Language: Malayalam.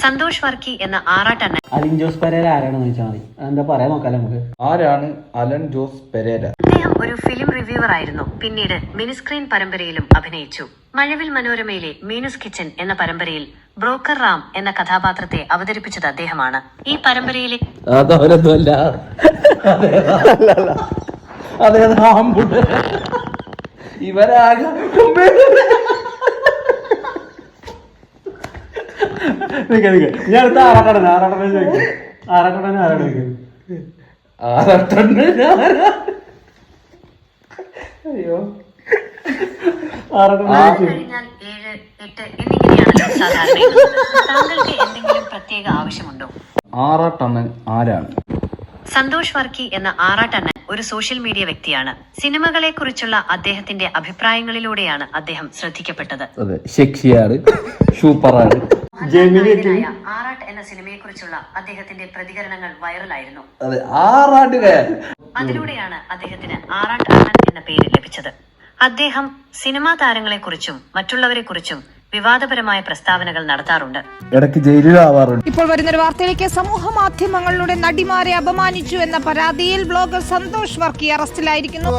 സന്തോഷ് വർക്കി എന്ന ആറാട്ടണ്ണൻ അലൻ ജോസ് പെരേര ആരാണെന്ന് ചോദിച്ചാൽ മതി. എന്താ പറയാ നോക്കാലോ നമുക്ക്. ആരാണ് അലൻ ജോസ് പെരേര? അദ്ദേഹം ഒരു ഫിലിം റിവ്യൂവർ ആയിരുന്നു. പിന്നീട് മിനിസ്ക്രീൻ പരമ്പരയിലും അഭിനയിച്ചു. മഴവിൽ മനോരമയിലെ മീനുസ് കിച്ചൻ എന്ന പരമ്പരയിൽ ബ്രോക്കർ റാം എന്ന കഥാപാത്രത്തെ അവതരിപ്പിച്ചത് അദ്ദേഹമാണ്. ഈ പരമ്പരയിലെ ഇവരാകെ ഞാൻ അടുത്ത ആറാട്ടണ്ണൻ ആരാണ്? അയ്യോ കഴിഞ്ഞാൽ 7, 8 എന്നിങ്ങനെയാണല്ലോ സാധാരണ. താങ്കൾക്ക് എന്തെങ്കിലും പ്രത്യേക ആവശ്യമുണ്ടോ? ആറാട്ടണ്ണൻ ആരാണ്? സന്തോഷ് വർക്കി എന്ന ആറാട്ടണ്ണൻ ഒരു സോഷ്യൽ മീഡിയ വ്യക്തിയാണ്. സിനിമകളെ കുറിച്ചുള്ള അദ്ദേഹത്തിന്റെ അഭിപ്രായങ്ങളിലൂടെയാണ് അദ്ദേഹം ശ്രദ്ധിക്കപ്പെട്ടത്. സൂപ്പറാണ്. ആറാട്ട് എന്ന സിനിമയെ കുറിച്ചുള്ള അദ്ദേഹത്തിന്റെ പ്രതികരണങ്ങൾ വൈറലായിരുന്നു. അതിലൂടെയാണ് അദ്ദേഹത്തിന് ആറാട്ട് അണ്ണൻ എന്ന പേര് ലഭിച്ചത്. അദ്ദേഹം സിനിമാ താരങ്ങളെ കുറിച്ചും മറ്റുള്ളവരെ കുറിച്ചും വിവാദപരമായ പ്രസ്താവനകൾ നടത്താറുണ്ട്. ഇടയ്ക്ക് ജയിലിലാവാറുണ്ട്. ഇപ്പോൾ വരുന്നൊരു വാർത്തയിലേക്ക്. സമൂഹ മാധ്യമങ്ങളിലൂടെ നടിമാരെ അപമാനിച്ചു എന്ന പരാതിയിൽ ബ്ലോഗർ സന്തോഷ് വർക്കി അറസ്റ്റിലായിരിക്കുന്നു.